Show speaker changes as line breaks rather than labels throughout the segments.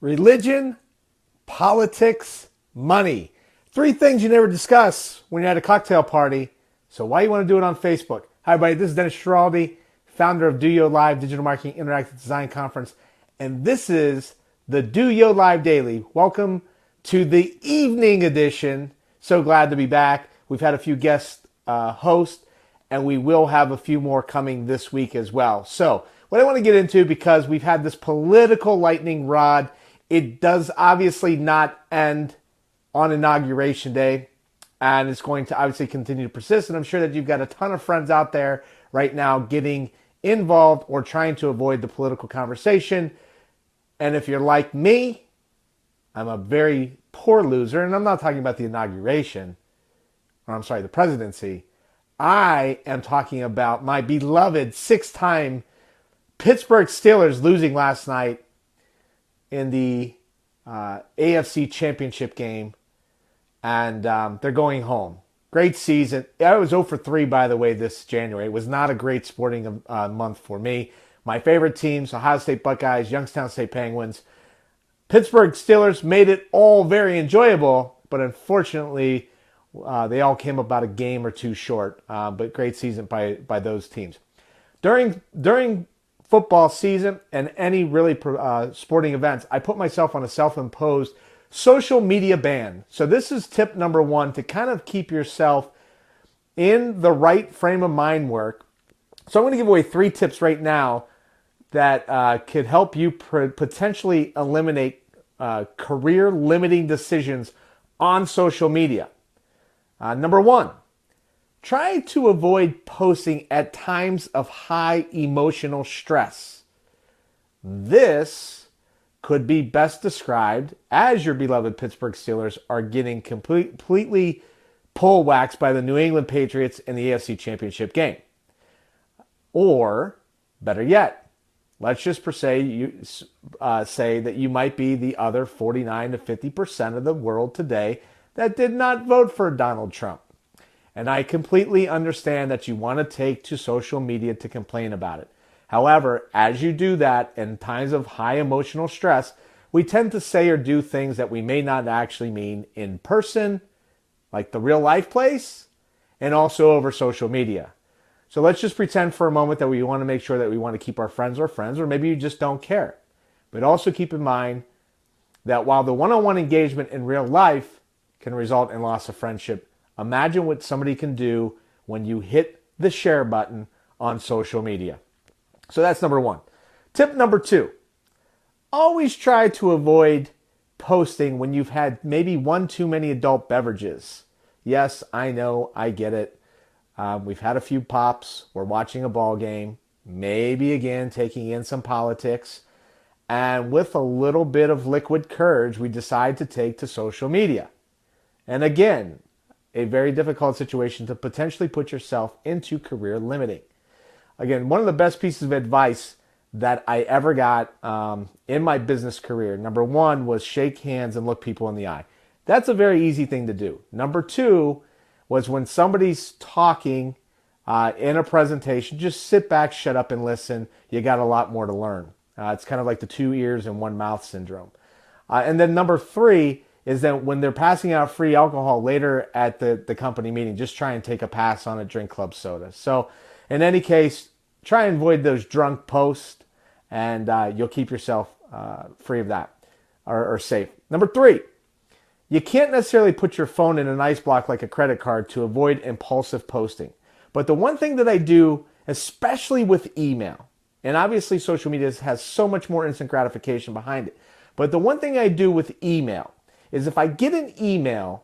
Religion, politics, money. Three things you never discuss when you're at a cocktail party. So why you want to do it on Facebook? Hi, everybody. This is Dennis Schiraldi, founder of DOYO Live Digital Marketing Interactive Design Conference. And this is the DOYO Live Daily. Welcome to the evening edition. So glad to be back. We've had a few guest hosts, and we will have a few more coming this week as well. So what I want to get into, because we've had this political lightning rod, it does obviously not end on Inauguration Day, and it's going to obviously continue to persist. And I'm sure that you've got a ton of friends out there right now getting involved or trying to avoid the political conversation. And if you're like me, I'm a very poor loser, and I'm not talking about the inauguration, or I'm sorry, the presidency. I am talking about my beloved six-time Pittsburgh Steelers losing last night in the AFC Championship game, and they're going home. Great season. I was 0 for 3, by the way, this January. It was not a great sporting month for me. My favorite teams, Ohio State Buckeyes, Youngstown State Penguins. Pittsburgh Steelers made it all very enjoyable, but unfortunately, they all came about a game or two short. But great season by those teams. During football season and any really sporting events, I put myself on a self-imposed social media ban. So this is tip number one to kind of keep yourself in the right frame of mind work. So I'm going to give away 3 tips right now that could help you potentially eliminate career-limiting decisions on social media. Number 1, try to avoid posting at times of high emotional stress. This could be best described as your beloved Pittsburgh Steelers are getting completely pole-waxed by the New England Patriots in the AFC Championship game. Or, better yet, let's just say that you might be the other 49 to 50% of the world today that did not vote for Donald Trump. And I completely understand that you want to take to social media to complain about it. However, as you do that in times of high emotional stress, we tend to say or do things that we may not actually mean in person, like the real life place, and also over social media. So let's just pretend for a moment that we want to make sure that we want to keep our friends, or maybe you just don't care. But also keep in mind that while the one-on-one engagement in real life can result in loss of friendship, imagine what somebody can do when you hit the share button on social media. So that's number 1. Tip number 2, always try to avoid posting when you've had maybe one too many adult beverages. Yes, I know, I get it. We've had a few pops. We're watching a ball game, maybe again taking in some politics. And with a little bit of liquid courage, we decide to take to social media. And again, a very difficult situation to potentially put yourself into career limiting. Again, one of the best pieces of advice that I ever got in my business career, number 1 was shake hands and look people in the eye. That's a very easy thing to do. Number 2 was when somebody's talking in a presentation, just sit back, shut up, and listen. You got a lot more to learn. It's kind of like the 2 ears and 1 mouth syndrome. And then number 3 is that when they're passing out free alcohol later at the company meeting, just try and take a pass on it, drink club soda. So in any case, try and avoid those drunk posts, and you'll keep yourself free of that, or safe. Number 3, you can't necessarily put your phone in an ice block like a credit card to avoid impulsive posting. But the one thing that I do, especially with email, and obviously social media has so much more instant gratification behind it, but the one thing I do with email is if I get an email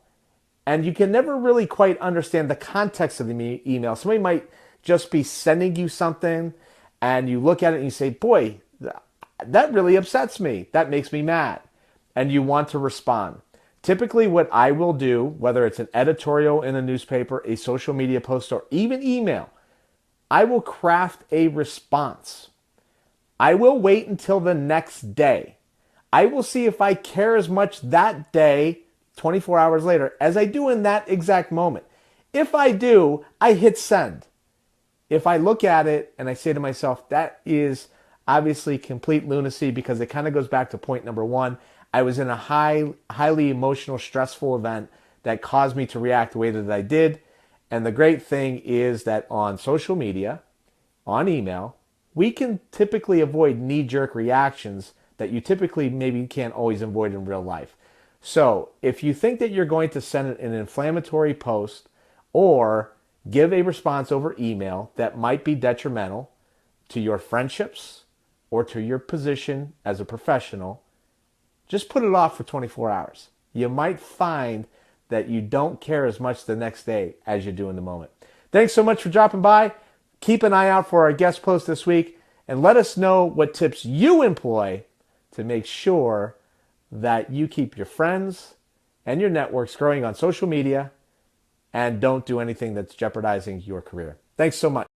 and you can never really quite understand the context of the email, somebody might just be sending you something and you look at it and you say, boy, that really upsets me. That makes me mad. And you want to respond. Typically what I will do, whether it's an editorial in a newspaper, a social media post, or even email, I will craft a response. I will wait until the next day. I will see if I care as much that day, 24 hours later, as I do in that exact moment. If I do, I hit send. If I look at it and I say to myself, that is Obviously, complete lunacy, because it kind of goes back to point number one. I was in a highly emotional, stressful event that caused me to react the way that I did. And the great thing is that on social media, on email, we can typically avoid knee-jerk reactions that you typically maybe can't always avoid in real life. So if you think that you're going to send an inflammatory post or give a response over email that might be detrimental to your friendships or to your position as a professional, just put it off for 24 hours. You might find that you don't care as much the next day as you do in the moment. Thanks so much for dropping by. Keep an eye out for our guest post this week, and let us know what tips you employ to make sure that you keep your friends and your networks growing on social media and don't do anything that's jeopardizing your career. Thanks so much.